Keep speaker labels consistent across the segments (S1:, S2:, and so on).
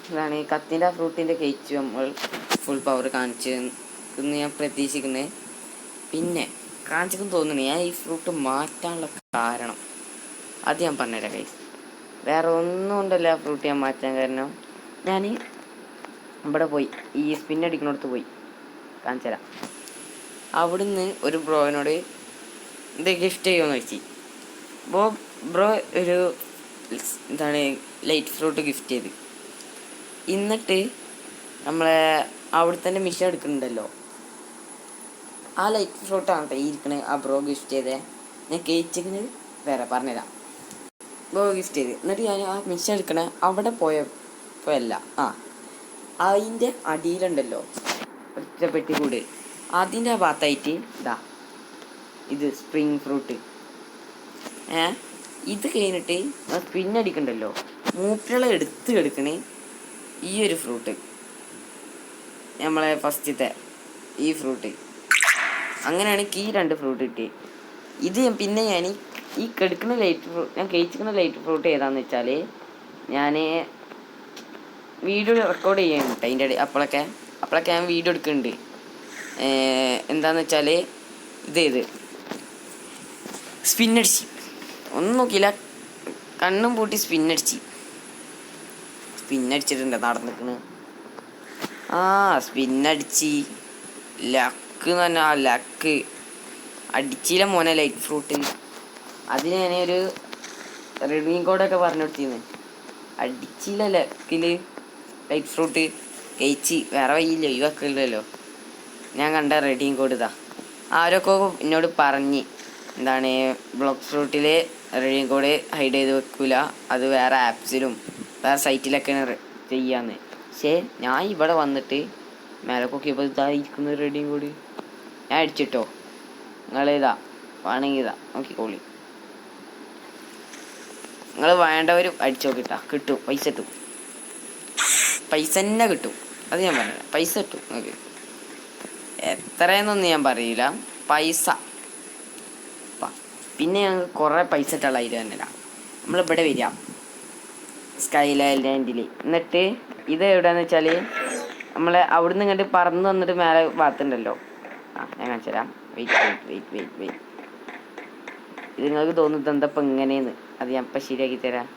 S1: ഇതാണ് കത്തിൻ്റെ ആ ഫ്രൂട്ടിൻ്റെ കഴിച്ച് നമ്മൾ ഫുൾ പവർ കാണിച്ച് എന്ന് ഞാൻ പ്രതീക്ഷിക്കുന്നത്. പിന്നെ കാണിച്ചെന്ന് തോന്നുന്നു ഞാൻ ഈ ഫ്രൂട്ട് മാറ്റാനുള്ള കാരണം അത് ഞാൻ പറഞ്ഞുതരാം ഗൈസ്. വേറെ ഒന്നും ഉണ്ടല്ലോ ആ ഫ്രൂട്ട് ഞാൻ മാറ്റാൻ കാരണം. ഞാൻ ഇവിടെ പോയി ഈ സ്പിന്നടിക്കുന്നിടത്ത് പോയി കാണിച്ചു തരാം. അവിടുന്ന് ഒരു ബ്രോനോട് ഇത് ഗിഫ്റ്റ് ചെയ്യുമെന്ന് വെച്ച് ബ്രോ ഒരു എന്താണ് ലൈറ്റ് ഫ്രൂട്ട് ഗിഫ്റ്റ് ചെയ്ത്. എന്നിട്ട് നമ്മളെ അവിടെ തന്നെ മിഷൻ എടുക്കുന്നുണ്ടല്ലോ, ആ ലൈറ്റ് ഫ്രൂട്ടാണ് കേട്ടോ ഈ ഇരിക്കണേ. ആ ബ്രോ ഗിഫ്റ്റ് ചെയ്തേ ഞാൻ കഴിച്ചിരിക്കുന്നത് വേറെ പറഞ്ഞുതരാം. ബ്രോ ഗിഫ്റ്റ് ചെയ്ത് എന്നിട്ട് ഞാൻ ആ മിഷൻ എടുക്കണേ അവിടെ പോയപ്പോഴല്ല, അതിൻ്റെ അടിയിലുണ്ടല്ലോ ഒറ്റപ്പെട്ടി കൂട്, അതിൻ്റെ ആ ഭാഗത്തായിട്ട് ഇതാ ഇത് സ്പ്രിങ് ഫ്രൂട്ട്. ഇത് കഴിഞ്ഞിട്ട് സ്പിന്നടിക്കണ്ടല്ലോ മൂപ്പിള എടുക്കണേ ഈ ഒരു ഫ്രൂട്ട്, നമ്മളെ ഫസ്റ്റത്തെ ഈ ഫ്രൂട്ട്. അങ്ങനെയാണ് എനിക്ക് ഈ 2 ഫ്രൂട്ട് കിട്ടി. ഇത് പിന്നെ ഞാൻ ഈ കെടുക്കുന്ന ലൈറ്റ് ഫ്രൂട്ട്, ഞാൻ കഴിച്ചിരിക്കുന്ന ലൈറ്റ് ഫ്രൂട്ട് ഏതാണെന്ന് വെച്ചാൽ ഞാൻ വീഡിയോ റെക്കോർഡ് ചെയ്യുന്നുണ്ട് അതിൻ്റെ ഇടയിൽ. അപ്പോഴൊക്കെ ഞാൻ വീഡിയോ എടുക്കുന്നുണ്ട്. എന്താണെന്ന് വെച്ചാൽ ഇത് സ്പിന്നടിച്ച് ഒന്നും നോക്കിയില്ല, കണ്ണും പൂട്ടി സ്പിന്നടിച്ചിട്ടുണ്ട് നടന്നിക്കണ്. സ്പിന്നടിച്ച് ലക്ക് എന്ന് പറഞ്ഞാൽ ലക്ക് അടിച്ചില്ല മോനെ ലൈറ്റ് ഫ്രൂട്ട്. അതിന് ഞാനൊരു റെഡ്മീൻ കോഡൊക്കെ പറഞ്ഞു കൊടുത്തിരുന്നു. അടിച്ചില്ല ലക്കിൽ ലൈറ്റ് ഫ്രൂട്ട് കഴിച്ച് വേറെ വയ്യില്ല ഒഴിവാക്കില്ലല്ലോ. ഞാൻ കണ്ട റെഡീം കോഡ് ഇതാ. ആരൊക്കെ എന്നോട് പറഞ്ഞ് എന്താണ് ബ്ലോക്ക് ഫ്രൂട്ടിൽ റെഡീം കോഡ് ഹൈഡ് ചെയ്ത് വെക്കില്ല, അത് വേറെ ആപ്സിലും വേറെ സൈറ്റിലൊക്കെയാണ് ചെയ്യാന്ന്. പക്ഷേ ഞാൻ ഇവിടെ വന്നിട്ട് മേലെ നോക്കിയപ്പോൾ ഇതായിരിക്കുന്ന റെഡീം കോഡ് ഞാൻ അടിച്ചിട്ടോ. നിങ്ങളിതാ വേണമെങ്കിൽ ഇതാ നോക്കിക്കോളി, നിങ്ങൾ വേണ്ടവരും അടിച്ചു നോക്കിട്ടാ, കിട്ടും പൈസ കിട്ടും, പൈസ തന്നെ കിട്ടും. അത് ഞാൻ പറഞ്ഞില്ല, പൈസ കിട്ടും നിങ്ങൾക്ക്. എത്രയെന്നൊന്നും ഞാൻ പറയില്ല, പൈസ. പിന്നെ ഞങ്ങൾക്ക് കുറേ പൈസ ഇട്ടുള്ള ഐഡിയ തന്നെയില്ല. നമ്മളിവിടെ വരിക സ്കൈലാൻഡിൽ, എന്നിട്ട് ഇത് എവിടെയാണെന്ന് വെച്ചാൽ നമ്മളെ അവിടുന്ന് ഇങ്ങോട്ട് പറന്ന് വന്നിട്ട് മേലെ ഭാഗത്തുണ്ടല്ലോ. ഞാൻ കാണിച്ചു തരാം. വെയിറ്റ്. ഇത് നിങ്ങൾക്ക് തോന്നുന്നത് എന്തപ്പം ഇങ്ങനെയെന്ന്, അത് ഞാൻ ഇപ്പം ശരിയാക്കി തരാം.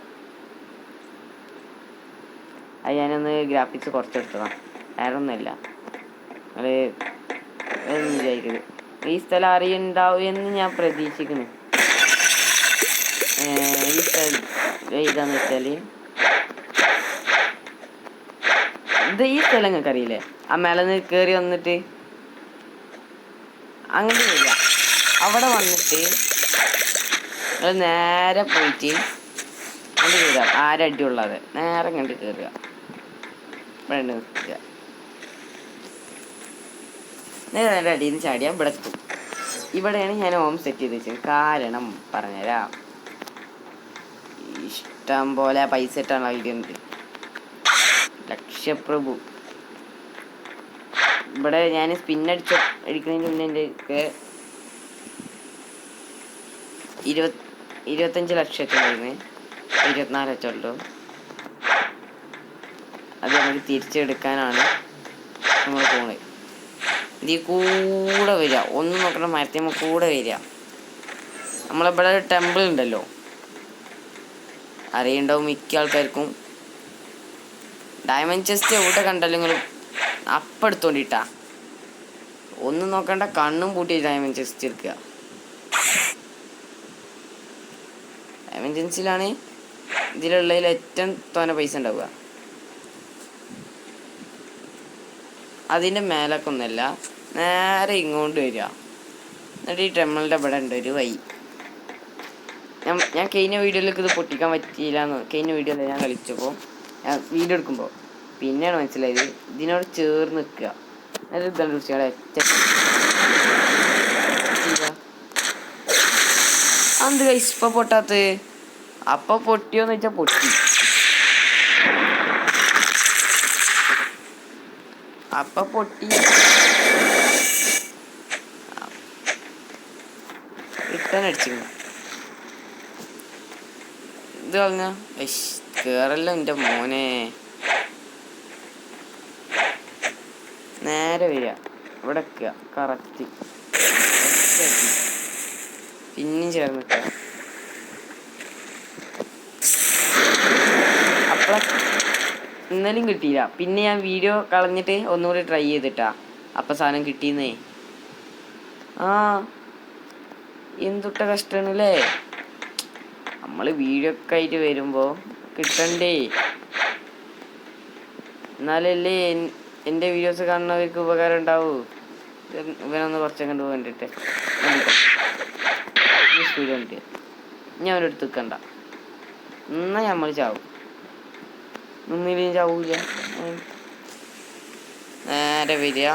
S1: അത് ഞാനൊന്ന് ഗ്രാഫിക്സ് കുറച്ചെടുത്തതാണ്, വേറെ ഒന്നുമില്ല. നിങ്ങൾ ഒന്നും വിചാരിക്കരുത്. ഈ സ്ഥലം അറിയുണ്ടാവും എന്ന് ഞാൻ പ്രതീക്ഷിക്കുന്നു. ഈ സ്ഥലം ഏതാന്ന് വെച്ചാൽ ഈ സ്ഥലം നിങ്ങൾക്ക് അറിയില്ലേ, ആ മേലെന്ന് കയറി വന്നിട്ട് അങ്ങനെ വരിക. അവിടെ വന്നിട്ട് നിങ്ങൾ നേരെ പോയിട്ട് കണ്ടു കയറുക, ആരടിയുള്ളത് നേരെ കണ്ട് കയറുക, ഇവിടെ നിൽക്കുക. നേരെ അടിയിൽ നിന്ന് ചാടിയാൽ ഇവിടെ എത്തും. ഇവിടെയാണ് ഞാൻ ഹോം സെറ്റ് ചെയ്ത് വെച്ചത്. കാരണം പറഞ്ഞുതരാം, ഇഷ്ടം പോലെ പൈസ ഇട്ടാണ് ഐഡിയ ഉണ്ട്. ലക്ഷപ്രഭു. ഇവിടെ ഞാൻ അടിക്കുന്നതിന് മുന്നേ എൻ്റെ 25 ലക്ഷത്തിനായിരുന്നു, 24 ലക്ഷം ഉള്ളൂ. അത് നമുക്ക് തിരിച്ചെടുക്കാനാണ് നമ്മൾ പോകുന്നത്. ഇതിൽ കൂടെ വരിക, ഒന്നും നോക്കണം, മരത്തിമ്മ കൂടെ വരിക. നമ്മളിവിടെ ടെമ്പിൾ ഉണ്ടല്ലോ, അറിയുണ്ടാവും മിക്ക ആൾക്കാർക്കും. ഡയമണ്ട് ചെസ്റ്റ് എവിടെ കണ്ടല്ലോ നിങ്ങൾ അപ്പം എടുത്തോണ്ടിട്ടാ, ഒന്നും നോക്കണ്ട, കണ്ണും പൂട്ടി ഡയമണ്ട് ചെസ്റ്റ് എടുക്കുക. ഡയമണ്ട് ചെസ്റ്റിലാണ് ഇതിലുള്ളതിൽ ഏറ്റവും തോന്നെ പൈസ ഉണ്ടാവുക. അതിൻ്റെ മേലൊക്കെ ഒന്നുമല്ല, നേരെ ഇങ്ങോട്ട് വരിക. എന്നിട്ട് ഈ ടെമ്പിളിൻ്റെ ഇവിടെ ഉണ്ട് ഒരു വഴി. ഞാൻ കഴിഞ്ഞ വീഡിയോയിലേക്ക് ഇത് പൊട്ടിക്കാൻ പറ്റിയില്ല എന്ന്, കഴിഞ്ഞ വീഡിയോയിൽ ഞാൻ കളിച്ചപ്പോൾ ഞാൻ വീഡിയോ എടുക്കുമ്പോൾ പിന്നെയാണ് മനസ്സിലായത് ഇതിനോട് ചേർന്ന് നിൽക്കുക. എന്നിട്ട് ഇതാണ് കുറിച്ചുകളെ എന്ത് കൈസ് ഇപ്പം പൊട്ടാത്ത, അപ്പം പൊട്ടിയോന്ന് വെച്ചാൽ പൊട്ടി. അപ്പം പൊട്ടി ഇട്ടനടിച്ചിരുന്നു. ഇത് കളഞ്ഞ കേറല്ലോ എൻ്റെ മോനെ. നേരെ വരിക, ഇവിടെ വെക്കുക കറക്റ്റ്. പിന്നെയും ചേർന്ന് നിൽക്കുക. അപ്പോൾ ഇന്നലെയും കിട്ടിയില്ല. പിന്നെ ഞാൻ വീഡിയോ കളഞ്ഞിട്ട് ഒന്നുകൂടി ട്രൈ ചെയ്തിട്ടാ, അപ്പം സാധനം കിട്ടിയെന്നേ. ആ എന്തുട്ട കഷ്ടമാണല്ലേ. നമ്മൾ വീഡിയോ ഒക്കെ ആയിട്ട് വരുമ്പോൾ കിട്ടണ്ടേ, എന്നാലല്ലേ എൻ്റെ വീഡിയോസ് കാണുന്നവർക്ക് ഉപകാരം ഉണ്ടാവൂ. ഇവനൊന്ന് കുറച്ചൊക്കെ കണ്ടു കണ്ടിട്ട് സ്പീഡ് കണ്ടിട്ട് ഞാൻ അവനെടുത്ത് നിൽക്കണ്ട. എന്നാൽ നമ്മൾ ചാവും, നിന്നില്ലെങ്കിൽ ചാവൂല. നേരെ വരിക,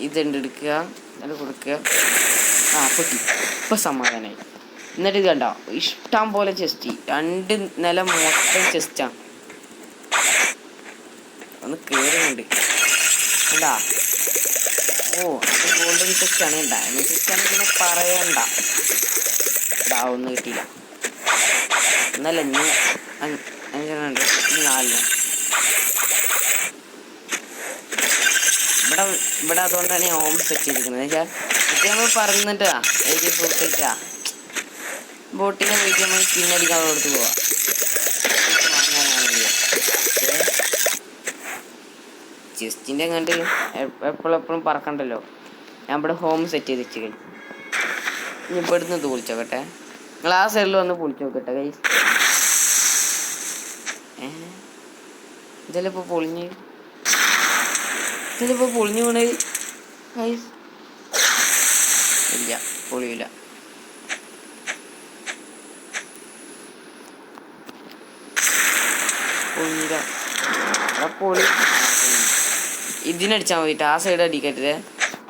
S1: ഇതുണ്ട് എടുക്കുക, അത് കൊടുക്കുക. ആ പൊട്ടി, ഇപ്പം സമാധാനമായി. എന്നിട്ട് ഇത് കണ്ടോ, ഇഷ്ടം പോലെ ചെസ്റ്റ്, 2 നില മൊത്തം ചെസ്റ്റാണ്. ഒന്ന് കയറുന്നുണ്ട് എന്താ. ഓ അത് ഗോൾഡൻ ചെസ്റ്റാണ്. ഡയമണ്ട് ചെസ്റ്റാണ് പിന്നെ പറയണ്ട. ഒന്നും കിട്ടിയില്ല. എന്നല്ല ഇനി 5 ഉണ്ട്, ഇനി 4. ഇവിടെ അതുകൊണ്ടാണ് ഞാൻ ഹോം സെറ്റ് ചെയ്തിരിക്കുന്നത്. വെച്ചാൽ ഇത് നമ്മൾ പറഞ്ഞിട്ടാ എനിക്ക് ഫ്രൂട്ടിച്ചാ ബോട്ടിനെ പോയിട്ട് നമ്മൾ സ്പിന്നടിക്കാൻ കൊടുത്ത് പോവാം വാങ്ങാനാണെങ്കിൽ. ചെസ്റ്റിൻ്റെ കണ്ട് എപ്പോഴും പറക്കണ്ടല്ലോ. ഞാൻ ഇവിടെ ഹോം സെറ്റ് ചെയ്ത് വെച്ച് കഴിഞ്ഞു. ഇനി ഇവിടുന്ന് ഇത് പൊളിച്ചോക്കട്ടെ. നിങ്ങൾ ആ സൈഡിൽ വന്ന് പൊളിച്ച് നോക്കട്ടെ ഗൈസ്. ഇതിലിപ്പോൾ പൊളിഞ്ഞ് വീണേ ഗൈസ്. ഇല്ല പൊളിയില്ല. പൊളിയില്ല. പൊളി ഇതിനടിച്ചാൽ മതിട്ട്. ആ സൈഡ് അടിക്കരുത്,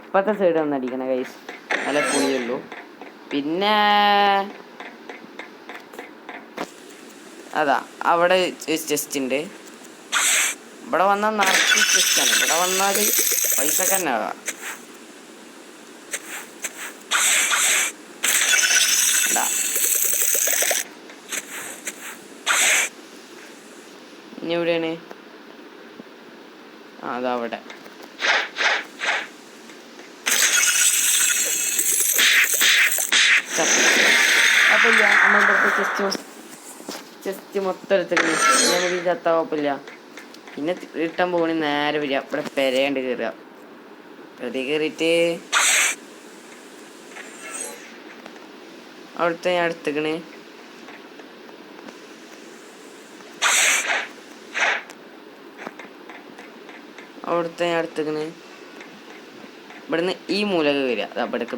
S1: ഇപ്പോഴത്തെ സൈഡ് ഒന്ന് അടിക്കണം ഗൈസ്, നല്ല പൊളിയുള്ളൂ. പിന്നെ അതാ അവിടെ ചെസ്റ്റ് ഉണ്ട്. ഇവിടെ വന്നാൽ നിറച്ച് ചെസ്റ്റാണ്. ഇവിടെ വന്നാൽ പൈസക്ക് തന്നെ ആകാം. ഇനി എവിടെയാണ്? ആ അതവിടെ. അപ്പൊ ഇല്ല, നമ്മളുടെ ചെസ്റ്റ് മൊത്തം എടുത്തിട്ട് നമുക്ക് ഈ ചത്ത കുഴപ്പമില്ല. പിന്നെ റിട്ടേൺ പോകണി നേരെ വരിക, ഇവിടെ പെരയാണ്ട് കയറുക. വെറുതെ കയറിയിട്ട് അവിടുത്തെ ഞാൻ എടുത്തേക്കണ്. ഇവിടുന്ന് ഈ മൂലക കയറുക. അതാ ബെടുക്ക്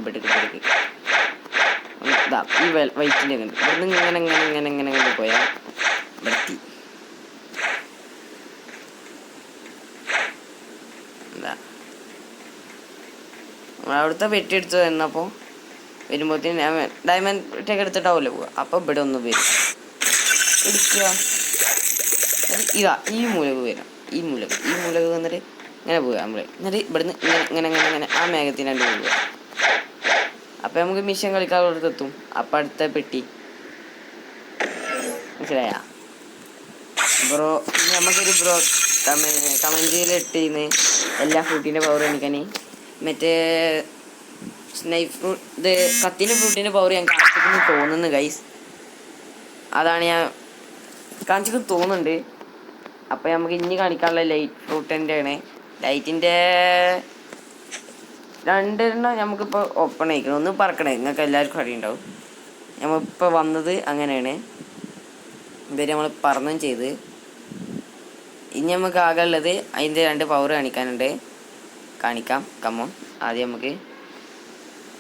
S1: ഇതാ ഈ വൈറ്റിൻ്റെ കണ്ട് ഇവിടുന്ന് ഇങ്ങനെ പോയാൽ വെട്ടി എന്താ അവിടുത്തെ വെട്ടിയെടുത്ത് തന്നപ്പോൾ വരുമ്പോഴത്തേന് ഞാൻ ഡയമണ്ട് ടേക്ക് എടുത്തിട്ടാവില്ല പോവുക. അപ്പോൾ ഇവിടെ ഒന്ന് വരും എടുക്കുക. ഇതാ ഈ മൂലക വരാം. ഈ മൂലക വന്നിട്ട് ഇങ്ങനെ പോവുക നമ്മൾ. എന്നിട്ട് ഇവിടുന്ന് ഇങ്ങനെ ആ മേഘത്തിനാണ്ട് പോവുക. അപ്പം നമുക്ക് മിഷൻ കളിക്കാറുള്ളത് എത്തും. അപ്പം അടുത്ത പെട്ടി മനസ്സിലായ ബ്രോ. നമുക്കൊരു ബ്രോ കമൻറ്റിൽ ഇട്ടിരുന്ന് എല്ലാ ഫ്രൂട്ടിൻ്റെ പവർ കാണിക്കാൻ. മറ്റേ സ്നൈപ്പ് ഫ്രൂട്ട് ഇത് കത്തിൻ്റെ ഫ്രൂട്ടിൻ്റെ പവർ ഞാൻ കാണിച്ചിട്ട് തോന്നുന്നു ഗൈസ്. അതാണ് ഞാൻ കാണിച്ചിട്ട് തോന്നുന്നുണ്ട്. അപ്പം നമുക്ക് ഇനി കാണിക്കാനുള്ള ലൈറ്റ് ഫ്രൂട്ടിൻ്റെ ആണ്. ലൈറ്റിൻ്റെ 2 നമുക്കിപ്പോൾ ഓപ്പൺ ആയിക്കണം. ഒന്ന് പറക്കണേ, നിങ്ങൾക്ക് എല്ലാവർക്കും അറിയുണ്ടാവും. നമ്മളിപ്പോൾ വന്നത് അങ്ങനെയാണ്. ഇവർ നമ്മൾ പറഞ്ഞും ചെയ്ത്. ഇനി നമുക്ക് ആകെ ഉള്ളത് അതിൻ്റെ 2 പവർ കാണിക്കാം. കമ്മോ ആദ്യം നമുക്ക്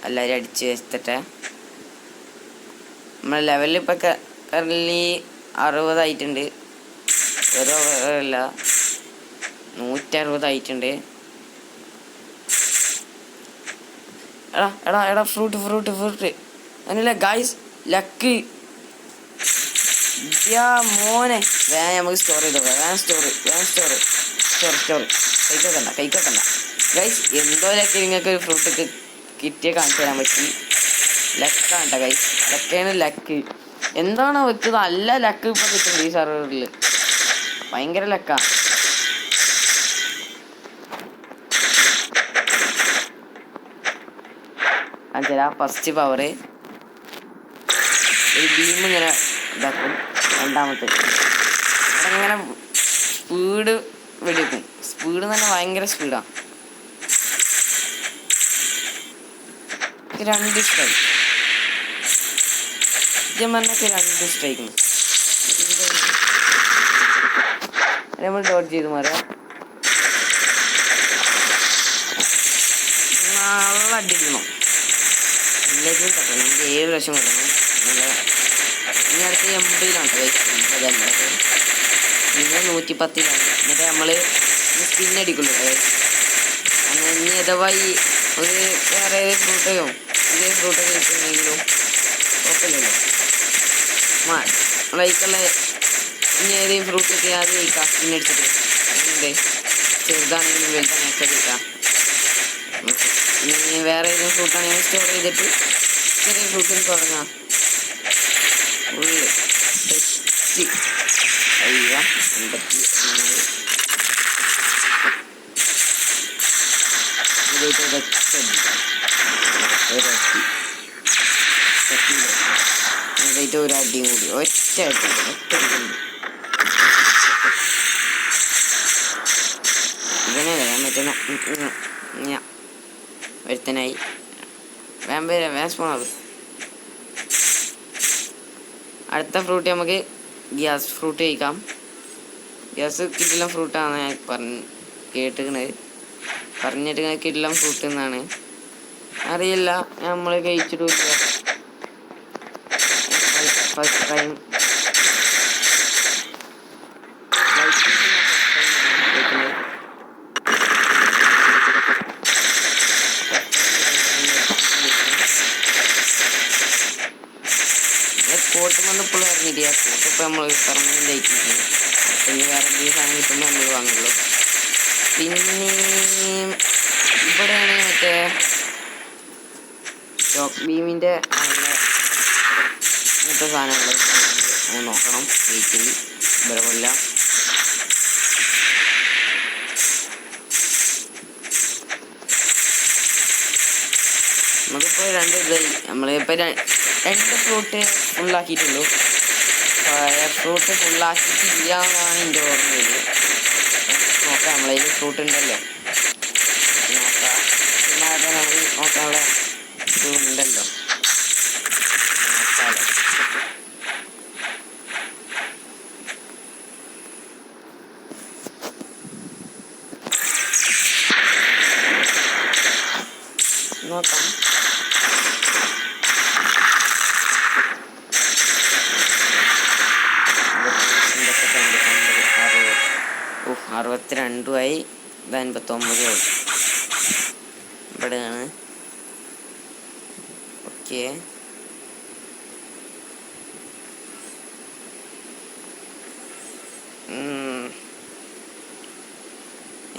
S1: എല്ലാവരും അടിച്ച് വെച്ചിട്ടെ. നമ്മളെ ലെവലിൽ ഇപ്പോൾ കറൻലി 60 ആയിട്ടുണ്ട്. ഓരോ അല്ല 160 ആയിട്ടുണ്ട്. എടാ ഫ്രൂട്ട് അങ്ങനെയല്ല ഗായ്സ്. ലക്ക് മോനെ വേഗം നമുക്ക് സ്റ്റോർ ചെയ്തോ. വേഗം സ്റ്റോർ കൈക്കോക്കണ്ട ഗൈസ്. എന്തോ ലക്ക് നിങ്ങൾക്ക് ഒരു ഫ്രൂട്ട് കിട്ടിയ കാണിച്ചു തരാൻ പറ്റി. ലക്കാണ് കേട്ടോ ഗൈസ്. ലക്കാണ് ലക്ക്. എന്താണോ വെക്ക് നല്ല ലക്ക് ഇപ്പോൾ കിട്ടുന്നുണ്ട് ഈ സെർവറിൽ. ഭയങ്കര ലക്കാണ്. കാണിച്ചാൽ ഫസ്റ്റ് പവർ ഒരു ബീം ഇങ്ങനെ ഇതാക്കും. രണ്ടാമത്തെ അങ്ങനെ സ്പീഡ് വെടിവെക്കും. സ്പീഡ് തന്നെ ഭയങ്കര സ്പീഡാണ്. 2 സ്ട്രൈക്ക് ജമന്നൊക്കെ 2 സ്ട്രൈക്കും നമ്മൾ ഡോട്ട് ചെയ്ത് മാറാം. നല്ല അടിക്കണം. എല്ലാത്തിനും തട്ടണം. നമുക്ക് 7 പ്രാവശ്യം കൊല്ലണം. നല്ല ഇനി അടുത്ത് 80-ലാണ് പിന്നെ 110-ലാണ്. എന്നിട്ട് നമ്മൾ സ്പിന്നടിക്കുള്ളൂ. അങ്ങനെ ഇനി അഥവാ ഈ ഒരു വേറെ ഫ്രൂട്ടോ ഇതേ ഫ്രൂട്ടൊക്കെ കിട്ടുന്നെങ്കിലും കുഴപ്പമില്ലല്ലോ. ലൈക്കുള്ള ഇനി ഏതെങ്കിലും ഫ്രൂട്ട് കിട്ടിയാൽ അത് കഴിക്കാം. സ്പിന്നടിച്ചിട്ട് അങ്ങനെ ചെറുതാണെങ്കിലും വലുതാണെങ്കിലും ഒക്കെ കഴിക്കാം. ഇനി വേറെ ഏതെങ്കിലും ഫ്രൂട്ടാണെങ്കിൽ സ്റ്റോർ ചെയ്തിട്ട് ചെറിയ ഫ്രൂട്ടിൽ തുടങ്ങാം. ഫുള്ള് ടെസ്റ്റ് അയ്യ 81 ഒരു അടിയും കൂടി ഒറ്റ ഇവനെ വരാൻ പറ്റുന്ന ഒരുത്തനായി വേം സ്പോണാവും. അടുത്ത ഫ്രൂട്ട് നമുക്ക് ഗ്യാസ് ഫ്രൂട്ട് കഴിക്കാം. ഗ്യാസ് കിട്ടില്ല ഫ്രൂട്ടാണ് ഞാൻ പറഞ്ഞിട്ട് കിട്ടില്ല ഫ്രൂട്ട് എന്നാണ്. അറിയില്ല, നമ്മൾ കഴിച്ചിട്ടില്ല. ഫസ്റ്റ് ടൈം കോട്ട് വന്നപ്പോൾ അറിഞ്ഞില്ല. കോട്ടിപ്പോൾ നമ്മൾ പറഞ്ഞ് ജയിക്കുന്നു. പിന്നെ വേറെ എന്തെങ്കിലും സാധനം കിട്ടുമ്പോൾ നമ്മൾ വാങ്ങുള്ളൂ. പിന്നെ ഇവിടെയാണ് മറ്റേ ഷോക്ക് ബീമിൻ്റെ അങ്ങനത്തെ സാധനങ്ങൾ നോക്കണം. വെയിറ്റ് ഇവിടെ കൊല്ലാം. നമുക്കിപ്പോൾ 2 ഇതായി. നമ്മളിപ്പോൾ 2 ഫ്രൂട്ട് ഫുള്ളാക്കിയിട്ടുള്ളൂ. ഫയർ ഫ്രൂട്ട് ഫുള്ളാക്കിയിട്ടില്ല എന്നാണ് എൻ്റെ ഓർമ്മയിൽ. നോക്കാം, നമ്മളതിൽ ഫ്രൂട്ട് ഉണ്ടല്ലോ, നോക്കാം. പിന്നെ അത് നമ്മൾ നോക്കാനുള്ള ഉണ്ടല്ലോ, നോക്കാമല്ലോ. നോക്കാം. 62 ഇത് 59 ഇവിടെയാണ്. ഓക്കെ,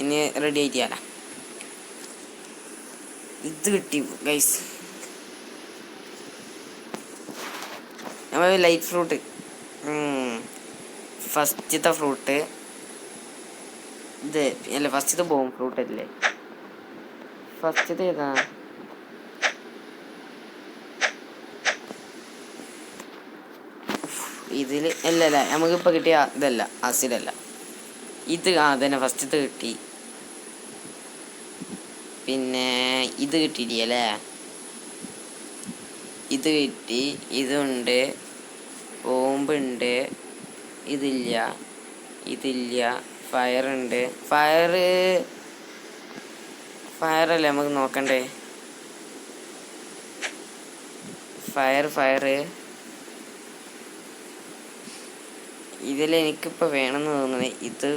S1: ഇനി റെഡി ആയിട്ടാല. ഇത് കിട്ടി ഗൈസ്, നമ്മൾ ലൈറ്റ് ഫ്രൂട്ട്. ഫസ്റ്റത്തെ ഫ്രൂട്ട് ഇത് അല്ല, ഫസ്റ്റത്തെ ബോം ഫ്രൂട്ട് അല്ലേ? ഫസ്റ്റത്തെ ഏതാ? ഇതിൽ അല്ലല്ല, നമുക്കിപ്പോൾ കിട്ടിയ ഇതല്ല, ആസിഡല്ല ഇത്. തന്നെ ഫസ്റ്റത്തെ കിട്ടി. പിന്നെ ഇത് കിട്ടിയില്ലേ? ഇത് കിട്ടി. ഇതുണ്ട്, ബോംബുണ്ട്. ഇതില്ല. ഫയറുണ്ട്. ഫയറല്ലേ നമുക്ക് നോക്കണ്ടേ? ഫയർ ഇതിൽ എനിക്കിപ്പോൾ വേണമെന്ന് തോന്നുന്നത് ഇത്.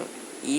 S1: ഈ